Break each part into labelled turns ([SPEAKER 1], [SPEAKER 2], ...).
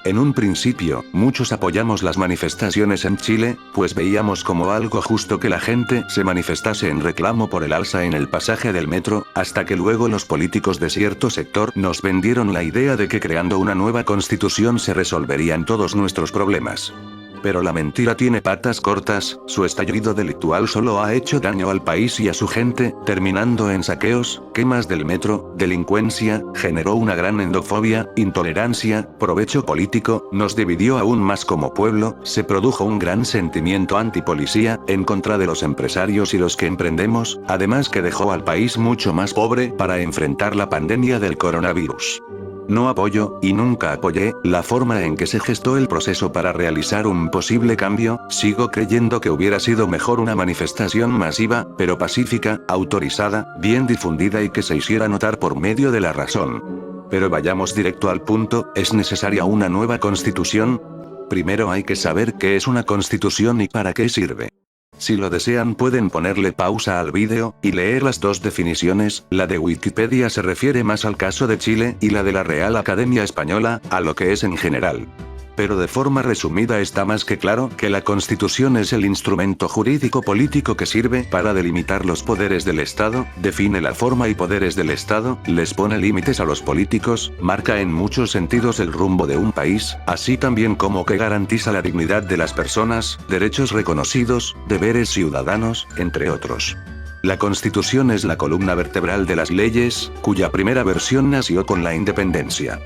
[SPEAKER 1] En un principio, muchos apoyamos las manifestaciones en Chile, pues veíamos como algo justo que la gente se manifestase en reclamo por el alza en el pasaje del metro, hasta que luego los políticos de cierto sector nos vendieron la idea de que creando una nueva constitución se resolverían todos nuestros problemas. Pero la mentira tiene patas cortas, su estallido delictual solo ha hecho daño al país y a su gente, terminando en saqueos, quemas del metro, delincuencia, generó una gran endofobia, intolerancia, provecho político, nos dividió aún más como pueblo, se produjo un gran sentimiento antipolicía, en contra de los empresarios y los que emprendemos, además que dejó al país mucho más pobre para enfrentar la pandemia del coronavirus. No apoyo, y nunca apoyé, la forma en que se gestó el proceso para realizar un posible cambio, sigo creyendo que hubiera sido mejor una manifestación masiva, pero pacífica, autorizada, bien difundida y que se hiciera notar por medio de la razón. Pero vayamos directo al punto, ¿es necesaria una nueva constitución? Primero hay que saber qué es una constitución y para qué sirve. Si lo desean pueden ponerle pausa al vídeo, y leer las dos definiciones, la de Wikipedia se refiere más al caso de Chile, y la de la Real Academia Española, a lo que es en general. Pero de forma resumida está más que claro que la Constitución es el instrumento jurídico político que sirve para delimitar los poderes del Estado, define la forma y poderes del Estado, les pone límites a los políticos, marca en muchos sentidos el rumbo de un país, así también como que garantiza la dignidad de las personas, derechos reconocidos, deberes ciudadanos, entre otros. La Constitución es la columna vertebral de las leyes, cuya primera versión nació con la independencia.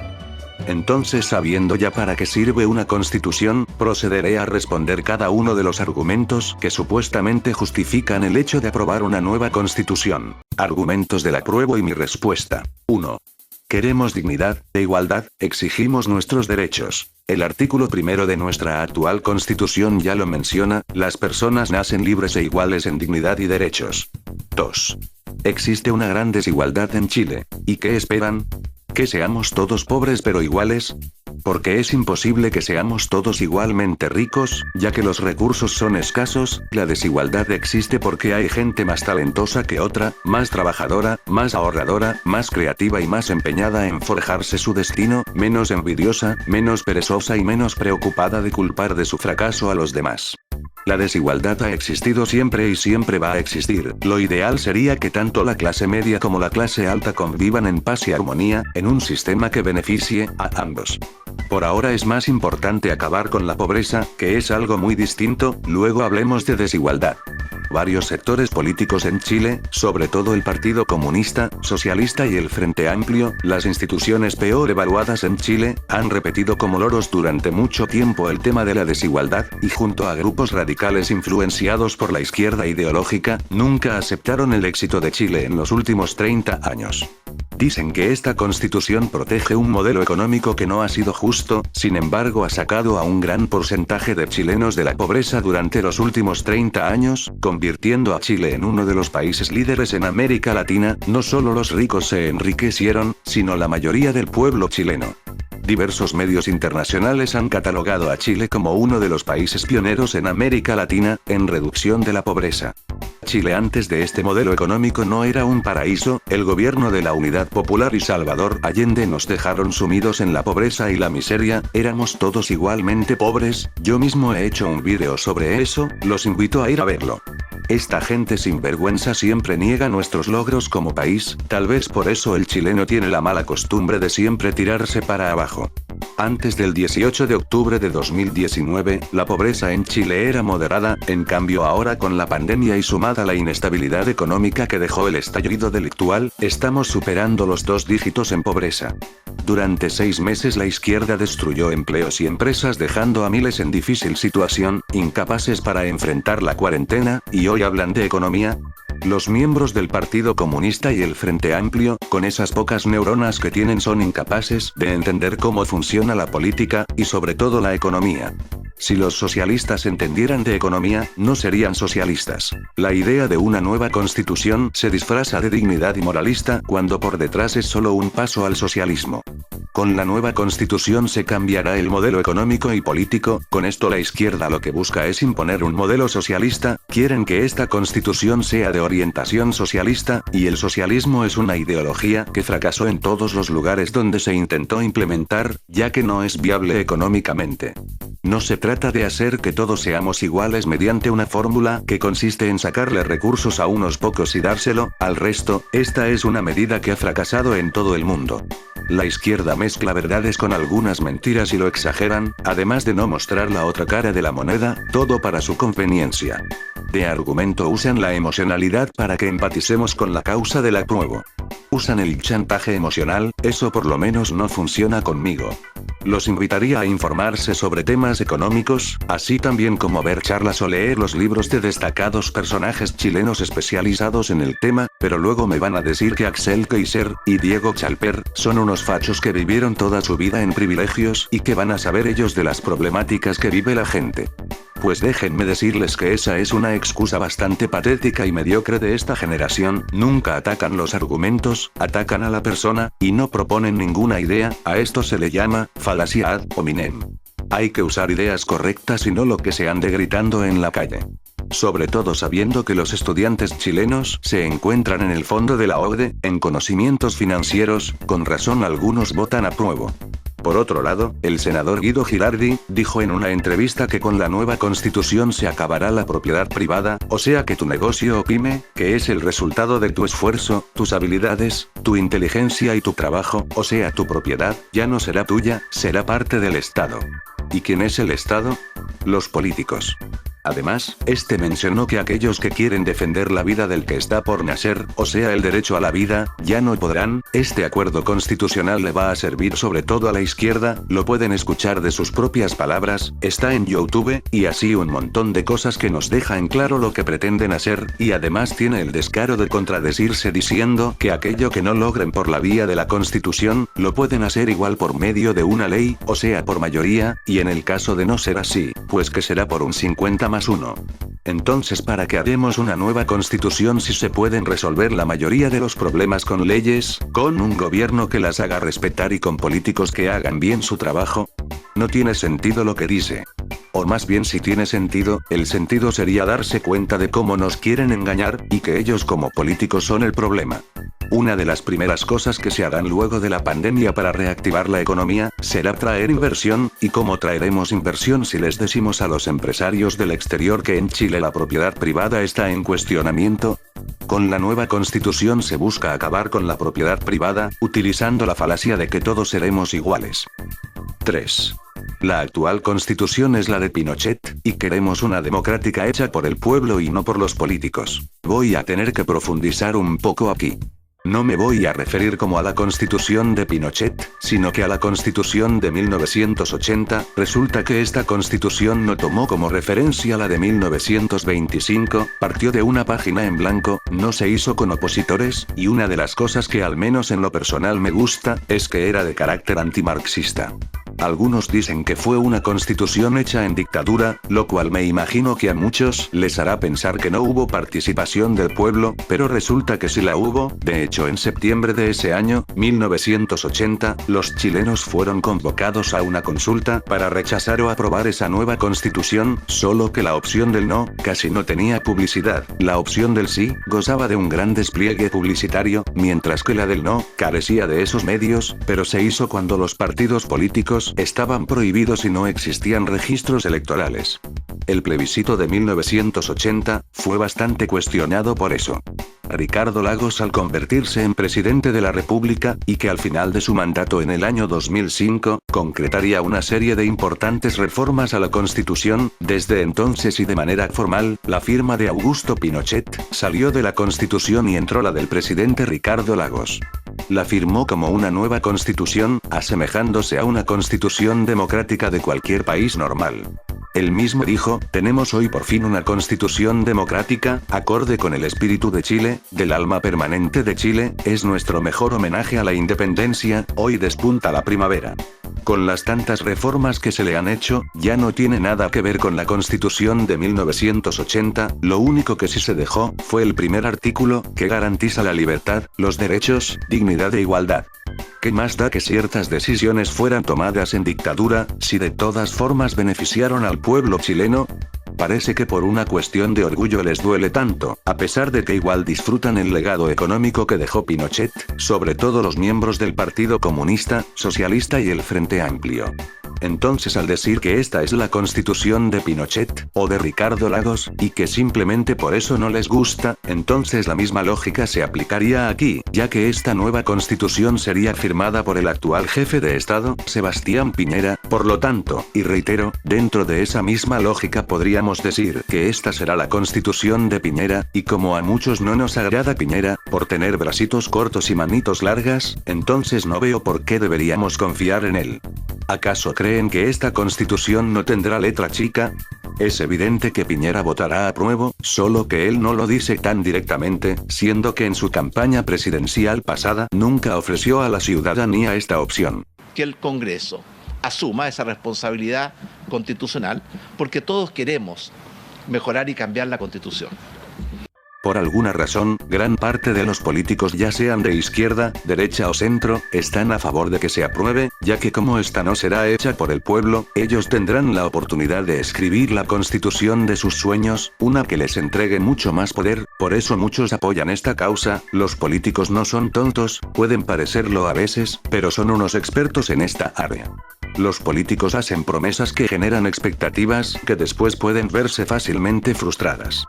[SPEAKER 1] Entonces, sabiendo ya para qué sirve una constitución, procederé a responder cada uno de los argumentos que supuestamente justifican el hecho de aprobar una nueva constitución. Argumentos del apruebo y mi respuesta. 1. Queremos dignidad e igualdad, exigimos nuestros derechos. El artículo primero de nuestra actual constitución ya lo menciona, las personas nacen libres e iguales en dignidad y derechos. 2. Existe una gran desigualdad en Chile. ¿Y qué esperan? ¿Que seamos todos pobres pero iguales? Porque es imposible que seamos todos igualmente ricos, ya que los recursos son escasos, la desigualdad existe porque hay gente más talentosa que otra, más trabajadora, más ahorradora, más creativa y más empeñada en forjarse su destino, menos envidiosa, menos perezosa y menos preocupada de culpar de su fracaso a los demás. La desigualdad ha existido siempre y siempre va a existir. Lo ideal sería que tanto la clase media como la clase alta convivan en paz y armonía, en un sistema que beneficie a ambos. Por ahora es más importante acabar con la pobreza, que es algo muy distinto, luego hablemos de desigualdad. Varios sectores políticos en Chile, sobre todo el Partido Comunista, Socialista y el Frente Amplio, las instituciones peor evaluadas en Chile, han repetido como loros durante mucho tiempo el tema de la desigualdad, y junto a grupos radicales influenciados por la izquierda ideológica, nunca aceptaron el éxito de Chile en los últimos 30 años. Dicen que esta constitución protege un modelo económico que no ha sido justo, sin embargo ha sacado a un gran porcentaje de chilenos de la pobreza durante los últimos 30 años, convirtiendo a Chile en uno de los países líderes en América Latina. No solo los ricos se enriquecieron, sino la mayoría del pueblo chileno. Diversos medios internacionales han catalogado a Chile como uno de los países pioneros en América Latina, en reducción de la pobreza. Chile antes de este modelo económico no era un paraíso, el gobierno de la Unidad Popular y Salvador Allende nos dejaron sumidos en la pobreza y la miseria, éramos todos igualmente pobres, yo mismo he hecho un vídeo sobre eso, los invito a ir a verlo. Esta gente sinvergüenza siempre niega nuestros logros como país, tal vez por eso el chileno tiene la mala costumbre de siempre tirarse para abajo. Antes del 18 de octubre de 2019, la pobreza en Chile era moderada, en cambio ahora con la pandemia y sumada la inestabilidad económica que dejó el estallido delictual, estamos superando los 2 dígitos en pobreza. Durante 6 meses la izquierda destruyó empleos y empresas dejando a miles en difícil situación, incapaces para enfrentar la cuarentena, y hoy hablan de economía. Los miembros del Partido Comunista y el Frente Amplio, con esas pocas neuronas que tienen, son incapaces de entender cómo funciona la política, y sobre todo la economía. Si los socialistas entendieran de economía, no serían socialistas. La idea de una nueva constitución se disfraza de dignidad y moralista cuando por detrás es solo un paso al socialismo. Con la nueva constitución se cambiará el modelo económico y político, con esto la izquierda lo que busca es imponer un modelo socialista, quieren que esta constitución sea de orientación socialista, y el socialismo es una ideología que fracasó en todos los lugares donde se intentó implementar, ya que no es viable económicamente. No se trata de hacer que todos seamos iguales mediante una fórmula que consiste en sacarle recursos a unos pocos y dárselo al resto, esta es una medida que ha fracasado en todo el mundo. La izquierda mezcla verdades con algunas mentiras y lo exageran, además de no mostrar la otra cara de la moneda, todo para su conveniencia. De argumento usan la emocionalidad para que empaticemos con la causa del apruebo. Usan el chantaje emocional, eso por lo menos no funciona conmigo. Los invitaría a informarse sobre temas económicos, así también como ver charlas o leer los libros de destacados personajes chilenos especializados en el tema, pero luego me van a decir que Axel Kaiser y Diego Chalper son unos fachos que vivieron toda su vida en privilegios y que van a saber ellos de las problemáticas que vive la gente. Pues déjenme decirles que esa es una excusa bastante patética y mediocre de esta generación, nunca atacan los argumentos, atacan a la persona, y no proponen ninguna idea, a esto se le llama falacia ad hominem. Hay que usar ideas correctas y no lo que se ande gritando en la calle. Sobre todo sabiendo que los estudiantes chilenos se encuentran en el fondo de la OCDE, en conocimientos financieros, con razón algunos votan apruebo. Por otro lado, el senador Guido Gilardi dijo en una entrevista que con la nueva constitución se acabará la propiedad privada, o sea que tu negocio o pyme, que es el resultado de tu esfuerzo, tus habilidades, tu inteligencia y tu trabajo, o sea tu propiedad, ya no será tuya, será parte del Estado. ¿Y quién es el Estado? Los políticos. Además, este mencionó que aquellos que quieren defender la vida del que está por nacer, o sea el derecho a la vida, ya no podrán, este acuerdo constitucional le va a servir sobre todo a la izquierda, lo pueden escuchar de sus propias palabras, está en YouTube, y así un montón de cosas que nos deja en claro lo que pretenden hacer, y además tiene el descaro de contradecirse diciendo que aquello que no logren por la vía de la constitución, lo pueden hacer igual por medio de una ley, o sea por mayoría, y en el caso de no ser así, pues que será por un 50+1. Entonces, ¿para qué haremos una nueva constitución si se pueden resolver la mayoría de los problemas con leyes, con un gobierno que las haga respetar y con políticos que hagan bien su trabajo? No tiene sentido lo que dice. O más bien si tiene sentido, el sentido sería darse cuenta de cómo nos quieren engañar, y que ellos como políticos son el problema. Una de las primeras cosas que se harán luego de la pandemia para reactivar la economía, será traer inversión, y ¿cómo traeremos inversión si les decimos a los empresarios del exterior que en Chile la propiedad privada está en cuestionamiento? Con la nueva constitución se busca acabar con la propiedad privada, utilizando la falacia de que todos seremos iguales. 3. La actual constitución es la de Pinochet, y queremos una democrática hecha por el pueblo y no por los políticos. Voy a tener que profundizar un poco aquí. No me voy a referir como a la constitución de Pinochet, sino que a la constitución de 1980, resulta que esta constitución no tomó como referencia la de 1925, partió de una página en blanco, no se hizo con opositores, y una de las cosas que al menos en lo personal me gusta, es que era de carácter antimarxista. Algunos dicen que fue una constitución hecha en dictadura, lo cual me imagino que a muchos les hará pensar que no hubo participación del pueblo, pero resulta que sí la hubo. De hecho, en septiembre de ese año, 1980, los chilenos fueron convocados a una consulta para rechazar o aprobar esa nueva constitución, solo que la opción del no casi no tenía publicidad, la opción del sí gozaba de un gran despliegue publicitario, mientras que la del no carecía de esos medios, pero se hizo cuando los partidos políticos estaban prohibidos y no existían registros electorales. El plebiscito de 1980 fue bastante cuestionado por eso. Ricardo Lagos, al convertirse en presidente de la República, y que al final de su mandato en el año 2005, concretaría una serie de importantes reformas a la Constitución, desde entonces y de manera formal, la firma de Augusto Pinochet salió de la Constitución y entró la del presidente Ricardo Lagos. La firmó como una nueva constitución, asemejándose a una constitución democrática de cualquier país normal. Él mismo dijo, tenemos hoy por fin una constitución democrática, acorde con el espíritu de Chile, del alma permanente de Chile, es nuestro mejor homenaje a la independencia, hoy despunta la primavera. Con las tantas reformas que se le han hecho, ya no tiene nada que ver con la Constitución de 1980, lo único que sí se dejó, fue el primer artículo, que garantiza la libertad, los derechos, dignidad e igualdad. ¿Qué más da que ciertas decisiones fueran tomadas en dictadura, si de todas formas beneficiaron al pueblo chileno? Parece que por una cuestión de orgullo les duele tanto, a pesar de que igual disfrutan el legado económico que dejó Pinochet, sobre todo los miembros del Partido Comunista, Socialista y el Frente Amplio. Entonces, al decir que esta es la constitución de Pinochet, o de Ricardo Lagos, y que simplemente por eso no les gusta, entonces la misma lógica se aplicaría aquí, ya que esta nueva constitución sería firmada por el actual jefe de Estado, Sebastián Piñera, por lo tanto, y reitero, dentro de esa misma lógica podríamos decir que esta será la constitución de Piñera, y como a muchos no nos agrada Piñera, por tener bracitos cortos y manitos largas, entonces no veo por qué deberíamos confiar en él. ¿Acaso creen que esta constitución no tendrá letra chica? Es evidente que Piñera votará apruebo, solo que él no lo dice tan directamente, siendo que en su campaña presidencial pasada nunca ofreció a la ciudadanía esta opción.
[SPEAKER 2] Que el Congreso asuma esa responsabilidad constitucional, porque todos queremos mejorar y cambiar la Constitución.
[SPEAKER 1] Por alguna razón, gran parte de los políticos, ya sean de izquierda, derecha o centro, están a favor de que se apruebe, ya que como esta no será hecha por el pueblo, ellos tendrán la oportunidad de escribir la constitución de sus sueños, una que les entregue mucho más poder, por eso muchos apoyan esta causa. Los políticos no son tontos, pueden parecerlo a veces, pero son unos expertos en esta área. Los políticos hacen promesas que generan expectativas que después pueden verse fácilmente frustradas.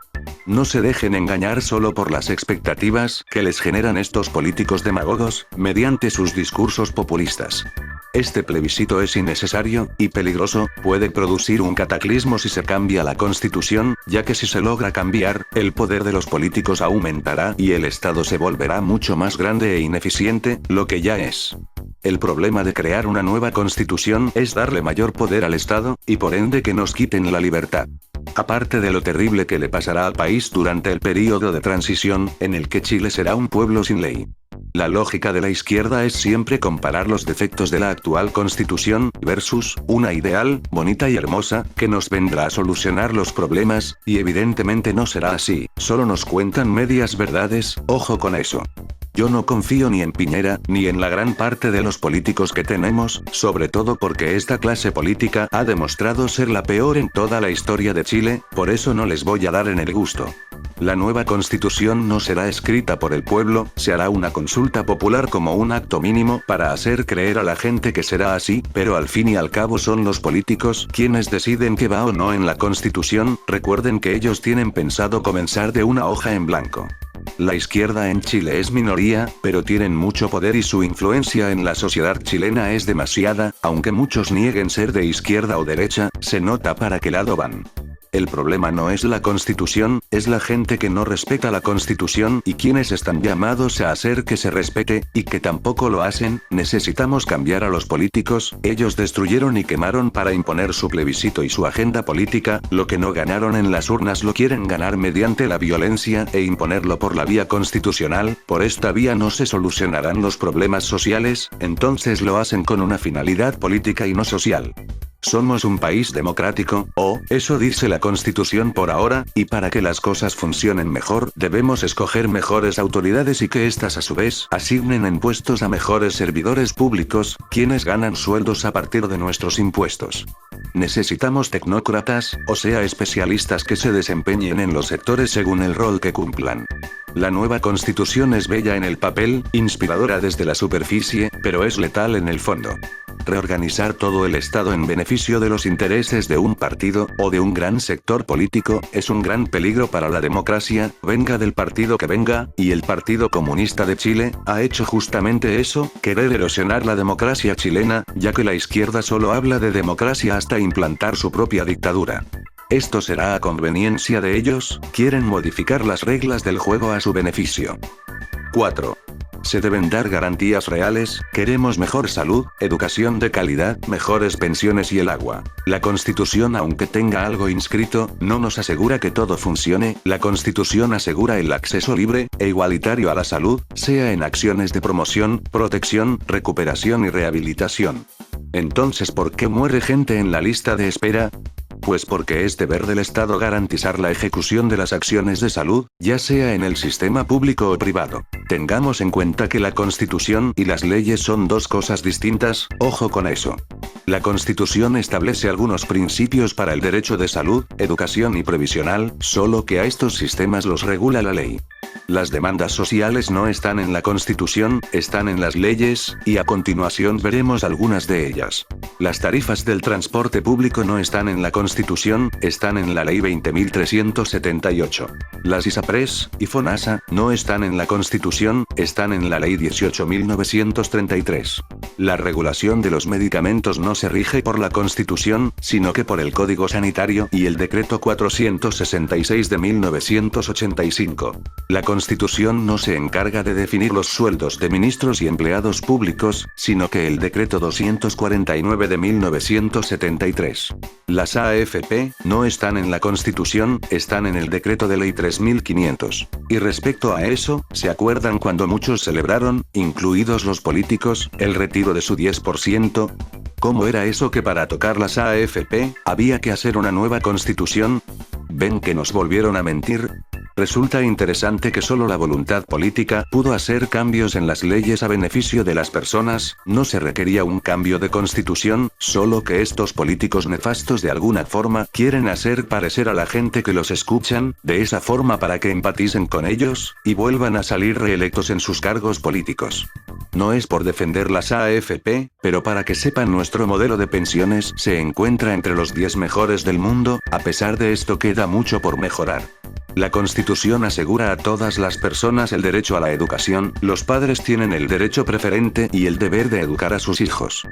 [SPEAKER 1] No se dejen engañar solo por las expectativas que les generan estos políticos demagogos, mediante sus discursos populistas. Este plebiscito es innecesario, y peligroso, puede producir un cataclismo si se cambia la constitución, ya que si se logra cambiar, el poder de los políticos aumentará y el Estado se volverá mucho más grande e ineficiente, lo que ya es. El problema de crear una nueva constitución es darle mayor poder al Estado, y por ende que nos quiten la libertad. Aparte de lo terrible que le pasará al país durante el período de transición, en el que Chile será un pueblo sin ley. La lógica de la izquierda es siempre comparar los defectos de la actual constitución, versus una ideal, bonita y hermosa, que nos vendrá a solucionar los problemas, y evidentemente no será así, solo nos cuentan medias verdades, ojo con eso. Yo no confío ni en Piñera, ni en la gran parte de los políticos que tenemos, sobre todo porque esta clase política ha demostrado ser la peor en toda la historia de Chile, por eso no les voy a dar en el gusto. La nueva constitución no será escrita por el pueblo, se hará una consulta popular como un acto mínimo para hacer creer a la gente que será así, pero al fin y al cabo son los políticos quienes deciden qué va o no en la constitución. Recuerden que ellos tienen pensado comenzar de una hoja en blanco. La izquierda en Chile es minoría, pero tienen mucho poder y su influencia en la sociedad chilena es demasiada, aunque muchos nieguen ser de izquierda o derecha, se nota para qué lado van. El problema no es la Constitución, es la gente que no respeta la Constitución y quienes están llamados a hacer que se respete, y que tampoco lo hacen. Necesitamos cambiar a los políticos, ellos destruyeron y quemaron para imponer su plebiscito y su agenda política, lo que no ganaron en las urnas lo quieren ganar mediante la violencia e imponerlo por la vía constitucional. Por esta vía no se solucionarán los problemas sociales, entonces lo hacen con una finalidad política y no social. Somos un país democrático, o eso dice la Constitución por ahora, y para que las cosas funcionen mejor, debemos escoger mejores autoridades y que éstas a su vez asignen en puestos a mejores servidores públicos, quienes ganan sueldos a partir de nuestros impuestos. Necesitamos tecnócratas, o sea especialistas que se desempeñen en los sectores según el rol que cumplan. La nueva Constitución es bella en el papel, inspiradora desde la superficie, pero es letal en el fondo. Reorganizar todo el Estado en beneficio de los intereses de un partido, o de un gran sector político, es un gran peligro para la democracia, venga del partido que venga, y el Partido Comunista de Chile ha hecho justamente eso, querer erosionar la democracia chilena, ya que la izquierda solo habla de democracia hasta implantar su propia dictadura. Esto será a conveniencia de ellos, quieren modificar las reglas del juego a su beneficio. 4. Se deben dar garantías reales, queremos mejor salud, educación de calidad, mejores pensiones y el agua. La Constitución, aunque tenga algo inscrito, no nos asegura que todo funcione. La Constitución asegura el acceso libre e igualitario a la salud, sea en acciones de promoción, protección, recuperación y rehabilitación. Entonces, ¿por qué muere gente en la lista de espera? Pues porque es deber del Estado garantizar la ejecución de las acciones de salud, ya sea en el sistema público o privado. Tengamos en cuenta que la Constitución y las leyes son dos cosas distintas, ojo con eso. La Constitución establece algunos principios para el derecho de salud, educación y previsional, solo que a estos sistemas los regula la ley. Las demandas sociales no están en la Constitución, están en las leyes, y a continuación veremos algunas de ellas. Las tarifas del transporte público no están en la Constitución, están en la Ley 20.378. Las ISAPRES y FONASA no están en la Constitución, están en la Ley 18.933. La regulación de los medicamentos no se rige por la Constitución, sino que por el Código Sanitario y el Decreto 466 de 1985. La Constitución no se encarga de definir los sueldos de ministros y empleados públicos, sino que el Decreto 249 de 1973. Las AFP no están en la Constitución, están en el Decreto de Ley 3500. Y respecto a eso, ¿se acuerdan cuando muchos celebraron, incluidos los políticos, el retiro de su 10%? ¿Cómo era eso que para tocar las AFP, había que hacer una nueva constitución? ¿Ven que nos volvieron a mentir? Resulta interesante que solo la voluntad política pudo hacer cambios en las leyes a beneficio de las personas, no se requería un cambio de constitución, solo que estos políticos nefastos de alguna forma quieren hacer parecer a la gente que los escuchan, de esa forma para que empaticen con ellos, y vuelvan a salir reelectos en sus cargos políticos. No es por defender las AFP, pero para que sepan nuestro modelo de pensiones se encuentra entre los 10 mejores del mundo, a pesar de esto queda mucho por mejorar. La Constitución asegura a todas las personas el derecho a la educación, los padres tienen el derecho preferente y el deber de educar a sus hijos.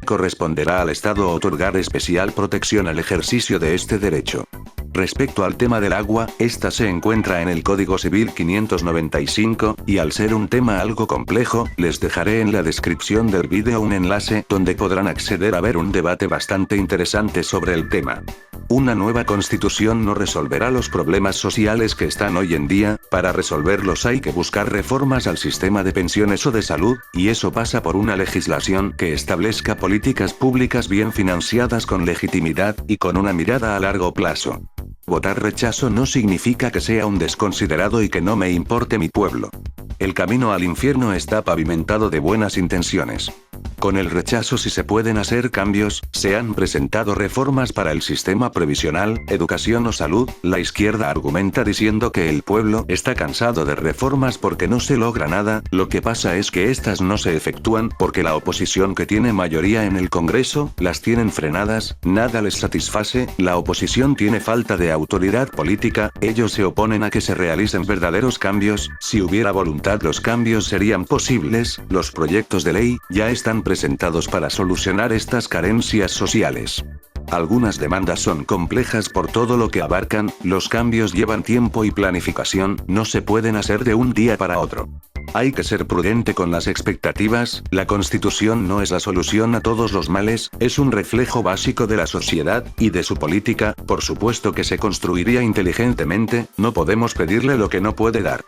[SPEAKER 1] Corresponderá al Estado otorgar especial protección al ejercicio de este derecho. Respecto al tema del agua, esta se encuentra en el Código Civil 595, y al ser un tema algo complejo, les dejaré en la descripción del vídeo un enlace donde podrán acceder a ver un debate bastante interesante sobre el tema. Una nueva constitución no resolverá los problemas sociales que están hoy en día, para resolverlos hay que buscar reformas al sistema de pensiones o de salud, y eso pasa por una legislación que establezca políticas públicas bien financiadas con legitimidad, y con una mirada a largo plazo. Votar rechazo no significa que sea un desconsiderado y que no me importe mi pueblo. El camino al infierno está pavimentado de buenas intenciones. Con el rechazo si se pueden hacer cambios, se han presentado reformas para el sistema previsional, educación o salud, la izquierda argumenta diciendo que el pueblo está cansado de reformas porque no se logra nada, lo que pasa es que estas no se efectúan porque la oposición que tiene mayoría en el Congreso, las tienen frenadas, nada les satisface, la oposición tiene falta de autoridad política, ellos se oponen a que se realicen verdaderos cambios, si hubiera voluntad los cambios serían posibles, los proyectos de ley ya están presentados para solucionar estas carencias sociales. Algunas demandas son complejas por todo lo que abarcan, los cambios llevan tiempo y planificación, no se pueden hacer de un día para otro. Hay que ser prudente con las expectativas, la Constitución no es la solución a todos los males, es un reflejo básico de la sociedad, y de su política, por supuesto que se construiría inteligentemente, no podemos pedirle lo que no puede dar.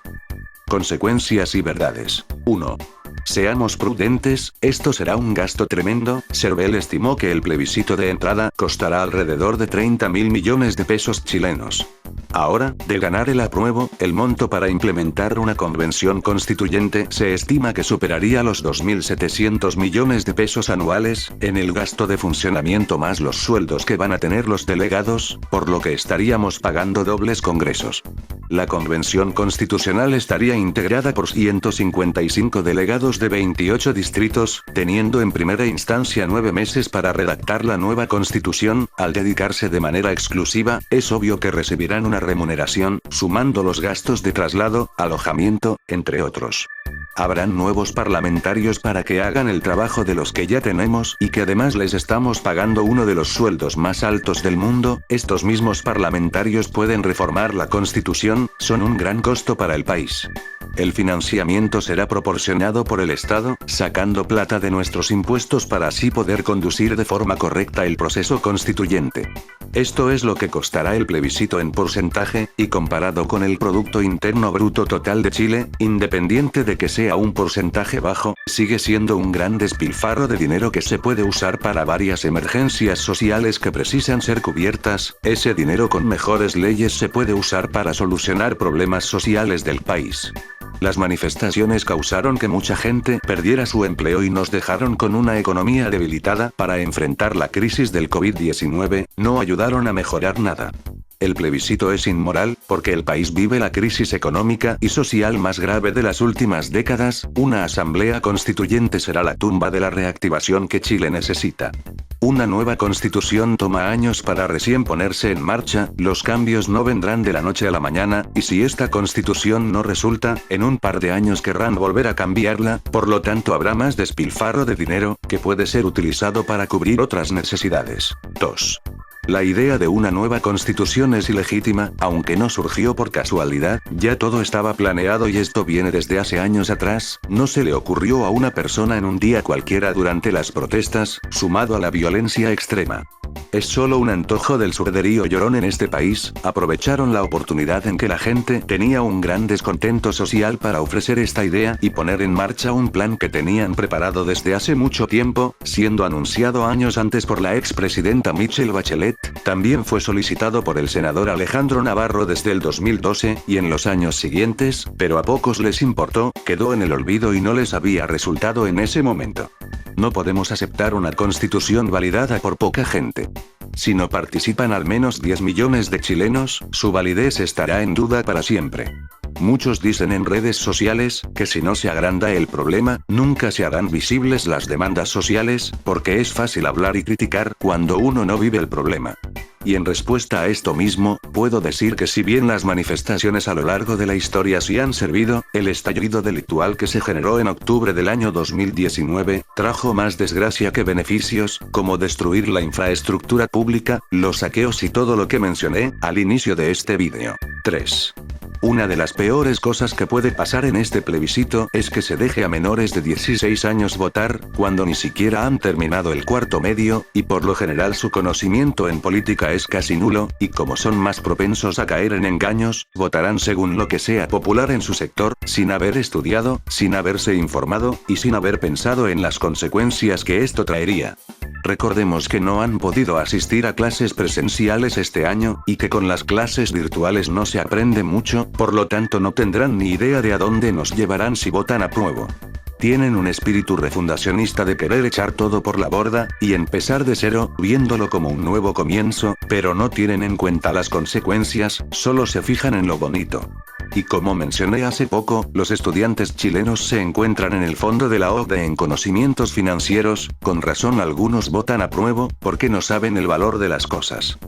[SPEAKER 1] Consecuencias y verdades. 1. Seamos prudentes, esto será un gasto tremendo, Cervel estimó que el plebiscito de entrada costará alrededor de 30.000 millones de pesos chilenos. Ahora, de ganar el apruebo, el monto para implementar una convención constituyente se estima que superaría los 2.700 millones de pesos anuales, en el gasto de funcionamiento más los sueldos que van a tener los delegados, por lo que estaríamos pagando dobles congresos. La convención constitucional estaría integrada por 155 delegados de 28 distritos, teniendo en primera instancia 9 meses para redactar la nueva constitución, al dedicarse de manera exclusiva, es obvio que recibirán una remuneración, sumando los gastos de traslado, alojamiento, entre otros. Habrán nuevos parlamentarios para que hagan el trabajo de los que ya tenemos y que además les estamos pagando uno de los sueldos más altos del mundo, estos mismos parlamentarios pueden reformar la Constitución, son un gran costo para el país. El financiamiento será proporcionado por el Estado, sacando plata de nuestros impuestos para así poder conducir de forma correcta el proceso constituyente. Esto es lo que costará el plebiscito en porcentaje, y comparado con el Producto Interno Bruto Total de Chile, independiente de que sea un porcentaje bajo, sigue siendo un gran despilfarro de dinero que se puede usar para varias emergencias sociales que precisan ser cubiertas. Ese dinero con mejores leyes se puede usar para solucionar problemas sociales del país. Las manifestaciones causaron que mucha gente perdiera su empleo y nos dejaron con una economía debilitada para enfrentar la crisis del COVID-19, no ayudaron a mejorar nada. El plebiscito es inmoral, porque el país vive la crisis económica y social más grave de las últimas décadas. Una asamblea constituyente será la tumba de la reactivación que Chile necesita. Una nueva constitución toma años para recién ponerse en marcha, los cambios no vendrán de la noche a la mañana, y si esta constitución no resulta, en un par de años querrán volver a cambiarla, por lo tanto habrá más despilfarro de dinero, que puede ser utilizado para cubrir otras necesidades. 2. La idea de una nueva constitución es ilegítima, aunque no surgió por casualidad, ya todo estaba planeado y esto viene desde hace años atrás, no se le ocurrió a una persona en un día cualquiera durante las protestas, sumado a la violencia extrema. Es solo un antojo del surderío llorón en este país. Aprovecharon la oportunidad en que la gente tenía un gran descontento social para ofrecer esta idea y poner en marcha un plan que tenían preparado desde hace mucho tiempo, siendo anunciado años antes por la expresidenta Michelle Bachelet, también fue solicitado por el senador Alejandro Navarro desde el 2012, y en los años siguientes, pero a pocos les importó, quedó en el olvido y no les había resultado en ese momento. No podemos aceptar una constitución validada por poca gente. Si no participan al menos 10 millones de chilenos, su validez estará en duda para siempre. Muchos dicen en redes sociales, que si no se agranda el problema, nunca se harán visibles las demandas sociales, porque es fácil hablar y criticar cuando uno no vive el problema. Y en respuesta a esto mismo, puedo decir que si bien las manifestaciones a lo largo de la historia sí han servido, el estallido delictual que se generó en octubre del año 2019, trajo más desgracia que beneficios, como destruir la infraestructura pública, los saqueos y todo lo que mencioné al inicio de este vídeo. 3. Una de las peores cosas que puede pasar en este plebiscito es que se deje a menores de 16 años votar, cuando ni siquiera han terminado el cuarto medio, y por lo general su conocimiento en política es casi nulo, y como son más propensos a caer en engaños, votarán según lo que sea popular en su sector, sin haber estudiado, sin haberse informado, y sin haber pensado en las consecuencias que esto traería. Recordemos que no han podido asistir a clases presenciales este año, y que con las clases virtuales no se aprende mucho, por lo tanto no tendrán ni idea de a dónde nos llevarán si votan apruebo. Tienen un espíritu refundacionista de querer echar todo por la borda, y empezar de cero, viéndolo como un nuevo comienzo, pero no tienen en cuenta las consecuencias, solo se fijan en lo bonito. Y como mencioné hace poco, los estudiantes chilenos se encuentran en el fondo de la OCDE en conocimientos financieros, con razón algunos votan apruebo, porque no saben el valor de las cosas.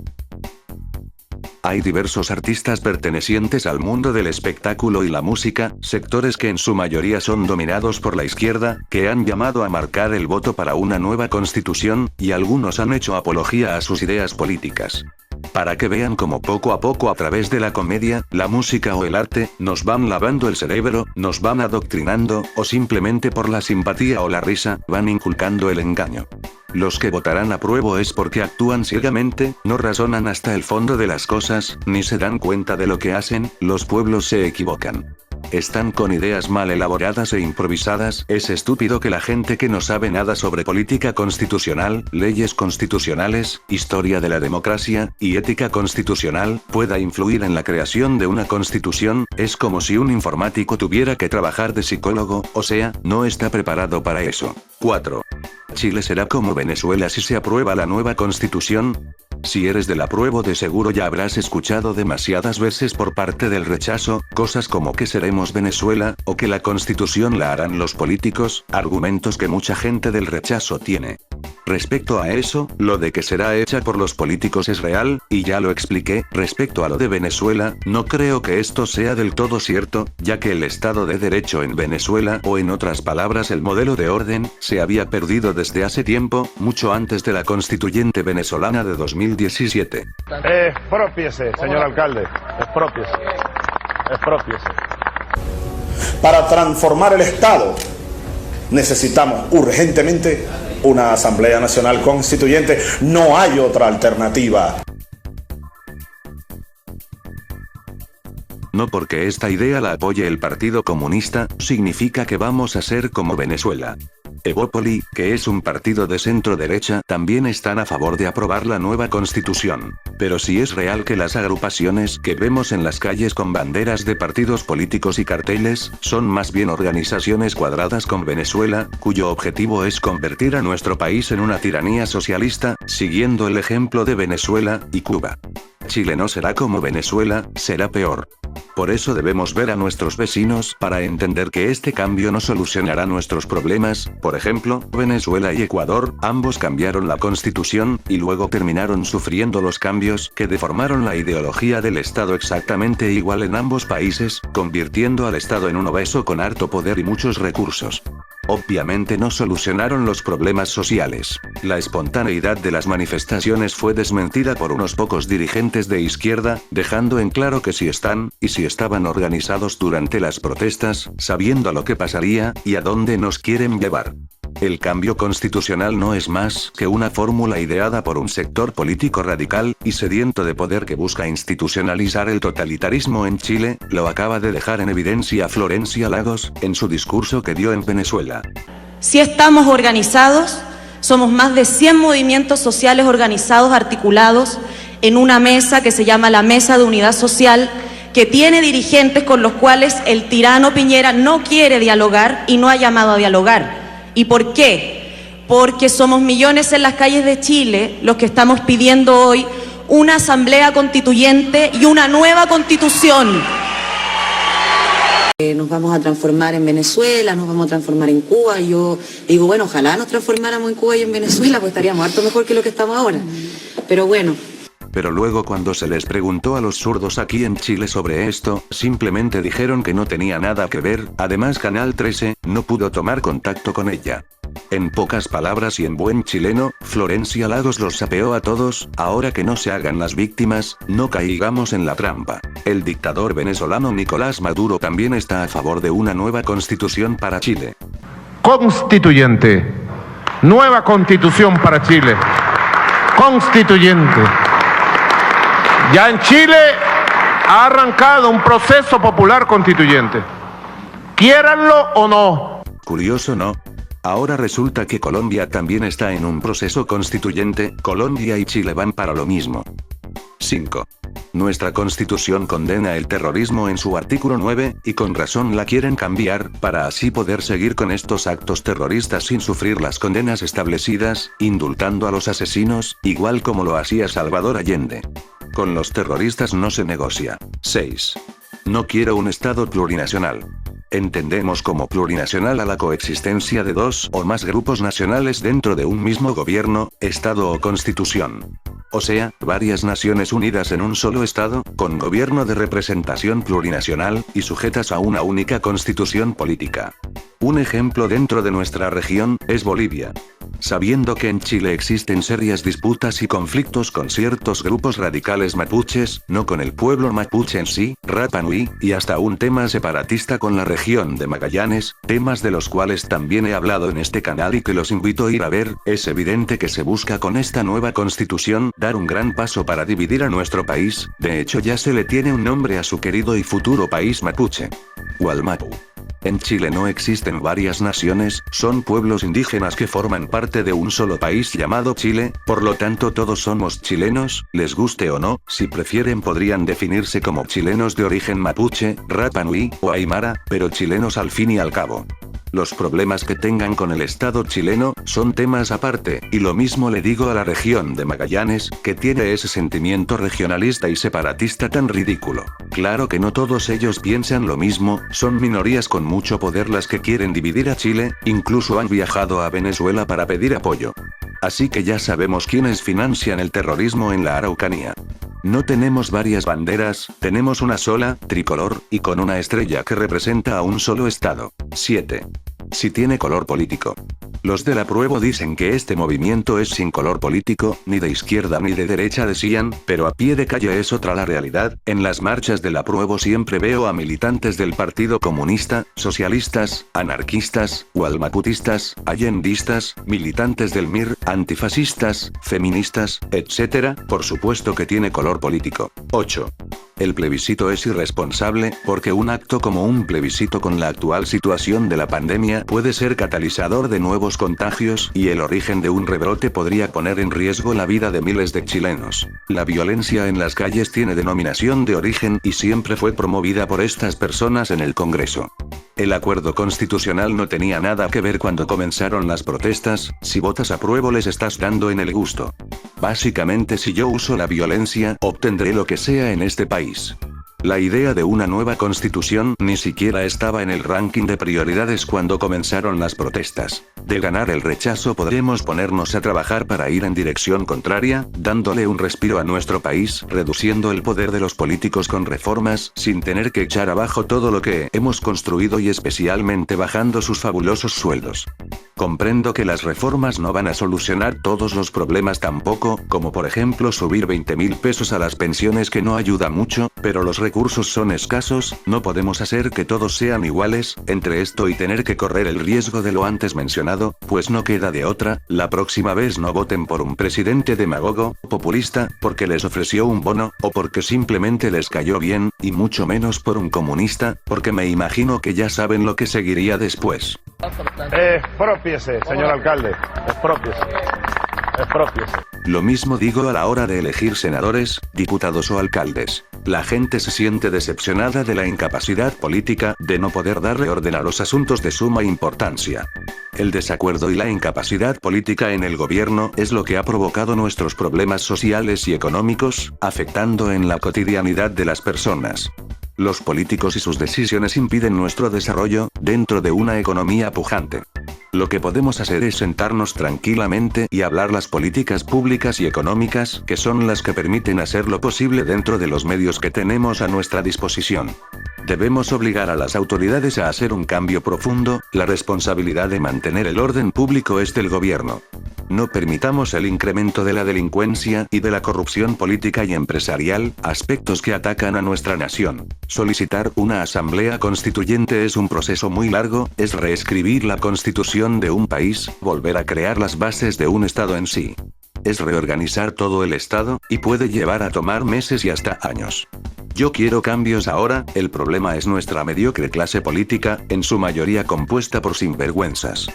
[SPEAKER 1] Hay diversos artistas pertenecientes al mundo del espectáculo y la música, sectores que en su mayoría son dominados por la izquierda, que han llamado a marcar el voto para una nueva constitución, y algunos han hecho apología a sus ideas políticas. Para que vean cómo poco a poco a través de la comedia, la música o el arte, nos van lavando el cerebro, nos van adoctrinando, o simplemente por la simpatía o la risa, van inculcando el engaño. Los que votarán apruebo es porque actúan ciegamente, no razonan hasta el fondo de las cosas, ni se dan cuenta de lo que hacen. Los pueblos se equivocan. Están con ideas mal elaboradas e improvisadas. Es estúpido que la gente que no sabe nada sobre política constitucional, leyes constitucionales, historia de la democracia, y ética constitucional, pueda influir en la creación de una constitución. Es como si un informático tuviera que trabajar de psicólogo, o sea, no está preparado para eso. 4. Chile será como Venezuela si se aprueba la nueva constitución. Si eres del apruebo de seguro ya habrás escuchado demasiadas veces por parte del rechazo, cosas como que seremos Venezuela, o que la constitución la harán los políticos, argumentos que mucha gente del rechazo tiene. Respecto a eso, lo de que será hecha por los políticos es real, y ya lo expliqué. Respecto a lo de Venezuela, no creo que esto sea del todo cierto, ya que el Estado de Derecho en Venezuela, o en otras palabras el modelo de orden, se había perdido desde hace tiempo, mucho antes de la constituyente venezolana de 2017.
[SPEAKER 3] Expropiese, señor alcalde, expropiese. Expropiese.
[SPEAKER 4] Para transformar el Estado, necesitamos urgentemente una Asamblea Nacional Constituyente. No hay otra alternativa.
[SPEAKER 1] No porque esta idea la apoye el Partido Comunista, significa que vamos a ser como Venezuela. Evópoli, que es un partido de centro-derecha, también están a favor de aprobar la nueva constitución. Pero si es real que las agrupaciones que vemos en las calles con banderas de partidos políticos y carteles, son más bien organizaciones cuadradas con Venezuela, cuyo objetivo es convertir a nuestro país en una tiranía socialista, siguiendo el ejemplo de Venezuela y Cuba. Chile no será como Venezuela, será peor. Por eso debemos ver a nuestros vecinos para entender que este cambio no solucionará nuestros problemas. Por ejemplo, Venezuela y Ecuador, ambos cambiaron la constitución, y luego terminaron sufriendo los cambios que deformaron la ideología del Estado exactamente igual en ambos países, convirtiendo al Estado en un obeso con harto poder y muchos recursos. Obviamente no solucionaron los problemas sociales. La espontaneidad de las manifestaciones fue desmentida por unos pocos dirigentes de izquierda, dejando en claro que si están, y si estaban organizados durante las protestas, sabiendo lo que pasaría, y a dónde nos quieren llevar. El cambio constitucional no es más que una fórmula ideada por un sector político radical y sediento de poder que busca institucionalizar el totalitarismo en Chile, lo acaba de dejar en evidencia Florencia Lagos, en su discurso que dio en Venezuela.
[SPEAKER 5] Si estamos organizados, somos más de 100 movimientos sociales organizados, articulados, en una mesa que se llama la Mesa de Unidad Social, que tiene dirigentes con los cuales el tirano Piñera no quiere dialogar y no ha llamado a dialogar. ¿Y por qué? Porque somos millones en las calles de Chile los que estamos pidiendo hoy una asamblea constituyente y una nueva constitución.
[SPEAKER 6] Nos vamos a transformar en Venezuela, nos vamos a transformar en Cuba, y yo digo, bueno, ojalá nos transformáramos en Cuba y en Venezuela, pues estaríamos harto mejor que lo que estamos ahora. Pero bueno.
[SPEAKER 1] Pero luego cuando se les preguntó a los zurdos aquí en Chile sobre esto, simplemente dijeron que no tenía nada que ver. Además Canal 13 no pudo tomar contacto con ella. En pocas palabras y en buen chileno, Florencia Lagos los sapeó a todos. Ahora que no se hagan las víctimas, no caigamos en la trampa. El dictador venezolano Nicolás Maduro también está a favor de una nueva constitución para Chile.
[SPEAKER 3] Constituyente. Nueva constitución para Chile. Constituyente. Ya en Chile ha arrancado un proceso popular constituyente. Quiéranlo o no.
[SPEAKER 1] Curioso, ¿no? Ahora resulta que Colombia también está en un proceso constituyente. Colombia y Chile van para lo mismo. 5. Nuestra constitución condena el terrorismo en su artículo 9, y con razón la quieren cambiar, para así poder seguir con estos actos terroristas sin sufrir las condenas establecidas, indultando a los asesinos, igual como lo hacía Salvador Allende. Con los terroristas no se negocia. 6. No quiero un Estado plurinacional. Entendemos como plurinacional a la coexistencia de dos o más grupos nacionales dentro de un mismo gobierno, Estado o Constitución. O sea, varias naciones unidas en un solo Estado, con gobierno de representación plurinacional, y sujetas a una única constitución política. Un ejemplo dentro de nuestra región es Bolivia. Sabiendo que en Chile existen serias disputas y conflictos con ciertos grupos radicales mapuches, no con el pueblo mapuche en sí, Rapa Nui, y hasta un tema separatista con la región de Magallanes, temas de los cuales también he hablado en este canal y que los invito a ir a ver, es evidente que se busca con esta nueva constitución dar un gran paso para dividir a nuestro país. De hecho ya se le tiene un nombre a su querido y futuro país mapuche. Gualmapu. En Chile no existen varias naciones, son pueblos indígenas que forman parte de un solo país llamado Chile, por lo tanto todos somos chilenos, les guste o no. Si prefieren podrían definirse como chilenos de origen mapuche, Rapa Nui, o aymara, pero chilenos al fin y al cabo. Los problemas que tengan con el Estado chileno son temas aparte, y lo mismo le digo a la región de Magallanes, que tiene ese sentimiento regionalista y separatista tan ridículo. Claro que no todos ellos piensan lo mismo, son minorías con mucho poder las que quieren dividir a Chile, incluso han viajado a Venezuela para pedir apoyo. Así que ya sabemos quiénes financian el terrorismo en la Araucanía. No tenemos varias banderas, tenemos una sola, tricolor, y con una estrella que representa a un solo estado. 7. Si tiene color político. Los del apruebo dicen que este movimiento es sin color político, ni de izquierda ni de derecha decían, pero a pie de calle es otra la realidad. En las marchas del apruebo siempre veo a militantes del Partido Comunista, socialistas, anarquistas, gualmaputistas, allendistas, militantes del MIR, antifascistas, feministas, etc. Por supuesto que tiene color político. 8. El plebiscito es irresponsable, porque un acto como un plebiscito con la actual situación de la pandemia puede ser catalizador de nuevos contagios, y el origen de un rebrote podría poner en riesgo la vida de miles de chilenos. La violencia en las calles tiene denominación de origen, y siempre fue promovida por estas personas en el Congreso. El acuerdo constitucional no tenía nada que ver cuando comenzaron las protestas. Si votas apruebo les estás dando en el gusto. Básicamente, si yo uso la violencia, obtendré lo que sea en este país. La idea de una nueva constitución ni siquiera estaba en el ranking de prioridades cuando comenzaron las protestas. De ganar el rechazo podremos ponernos a trabajar para ir en dirección contraria, dándole un respiro a nuestro país, reduciendo el poder de los políticos con reformas, sin tener que echar abajo todo lo que hemos construido y especialmente bajando sus fabulosos sueldos. Comprendo que las reformas no van a solucionar todos los problemas tampoco, como por ejemplo subir 20.000 pesos a las pensiones, que no ayuda mucho, pero los recursos son escasos, no podemos hacer que todos sean iguales. Entre esto y tener que correr el riesgo de lo antes mencionado, pues no queda de otra. La próxima vez no voten por un presidente demagogo, populista, porque les ofreció un bono, o porque simplemente les cayó bien, y mucho menos por un comunista, porque me imagino que ya saben lo que seguiría después.
[SPEAKER 3] Expropiese, señor alcalde. Expropiese. Expropiese.
[SPEAKER 1] Lo mismo digo a la hora de elegir senadores, diputados o alcaldes. La gente se siente decepcionada de la incapacidad política de no poder darle orden a los asuntos de suma importancia. El desacuerdo y la incapacidad política en el gobierno es lo que ha provocado nuestros problemas sociales y económicos, afectando en la cotidianidad de las personas. Los políticos y sus decisiones impiden nuestro desarrollo, dentro de una economía pujante. Lo que podemos hacer es sentarnos tranquilamente y hablar las políticas públicas y económicas, que son las que permiten hacer lo posible dentro de los medios que tenemos a nuestra disposición. Debemos obligar a las autoridades a hacer un cambio profundo. La responsabilidad de mantener el orden público es del gobierno. No permitamos el incremento de la delincuencia y de la corrupción política y empresarial, aspectos que atacan a nuestra nación. Solicitar una asamblea constituyente es un proceso muy largo, es reescribir la constitución de un país, volver a crear las bases de un estado en sí. Es reorganizar todo el estado, y puede llevar a tomar meses y hasta años. Yo quiero cambios ahora. El problema es nuestra mediocre clase política, en su mayoría compuesta por sinvergüenzas.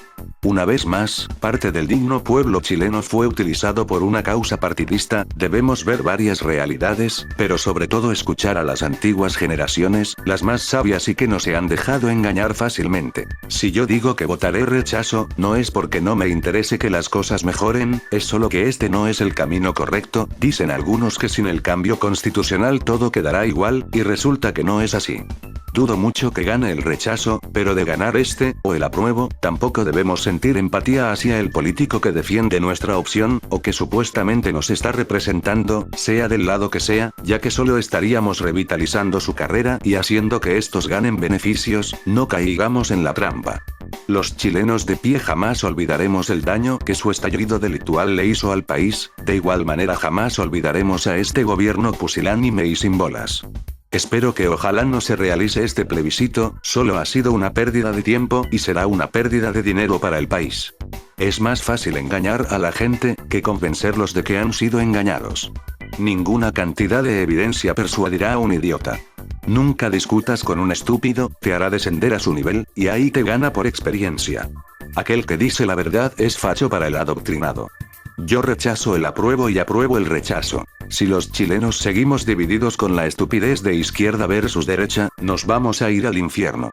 [SPEAKER 1] Una vez más, parte del digno pueblo chileno fue utilizado por una causa partidista. Debemos ver varias realidades, pero sobre todo escuchar a las antiguas generaciones, las más sabias y que no se han dejado engañar fácilmente. Si yo digo que votaré rechazo, no es porque no me interese que las cosas mejoren, es solo que este no es el camino correcto. Dicen algunos que sin el cambio constitucional todo quedará igual, y resulta que no es así. Dudo mucho que gane el rechazo, pero de ganar este, o el apruebo, tampoco debemos sentir empatía hacia el político que defiende nuestra opción, o que supuestamente nos está representando, sea del lado que sea, ya que solo estaríamos revitalizando su carrera y haciendo que estos ganen beneficios. No caigamos en la trampa. Los chilenos de pie jamás olvidaremos el daño que su estallido delictual le hizo al país. De igual manera jamás olvidaremos a este gobierno pusilánime y sin bolas. Espero que ojalá no se realice este plebiscito. Solo ha sido una pérdida de tiempo y será una pérdida de dinero para el país. Es más fácil engañar a la gente que convencerlos de que han sido engañados. Ninguna cantidad de evidencia persuadirá a un idiota. Nunca discutas con un estúpido, te hará descender a su nivel, y ahí te gana por experiencia. Aquel que dice la verdad es facho para el adoctrinado. Yo rechazo el apruebo y apruebo el rechazo. Si los chilenos seguimos divididos con la estupidez de izquierda versus derecha, nos vamos a ir al infierno.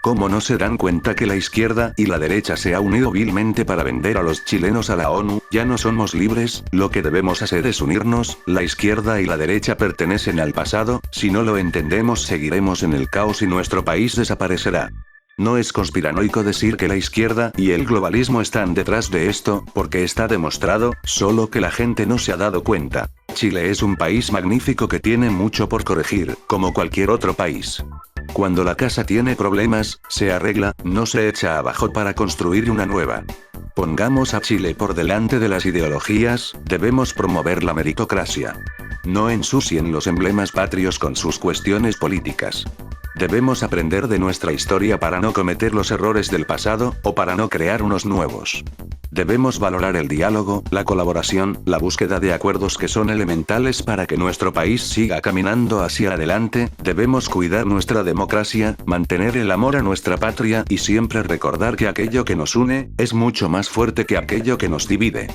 [SPEAKER 1] ¿Cómo no se dan cuenta que la izquierda y la derecha se ha unido vilmente para vender a los chilenos a la ONU? Ya no somos libres, lo que debemos hacer es unirnos. La izquierda y la derecha pertenecen al pasado. Si no lo entendemos seguiremos en el caos y nuestro país desaparecerá. No es conspiranoico decir que la izquierda y el globalismo están detrás de esto, porque está demostrado, solo que la gente no se ha dado cuenta. Chile es un país magnífico que tiene mucho por corregir, como cualquier otro país. Cuando la casa tiene problemas, se arregla, no se echa abajo para construir una nueva. Pongamos a Chile por delante de las ideologías, debemos promover la meritocracia. No ensucien los emblemas patrios con sus cuestiones políticas. Debemos aprender de nuestra historia para no cometer los errores del pasado, o para no crear unos nuevos. Debemos valorar el diálogo, la colaboración, la búsqueda de acuerdos que son elementales para que nuestro país siga caminando hacia adelante, debemos cuidar nuestra democracia, mantener el amor a nuestra patria y siempre recordar que aquello que nos une, es mucho más fuerte que aquello que nos divide.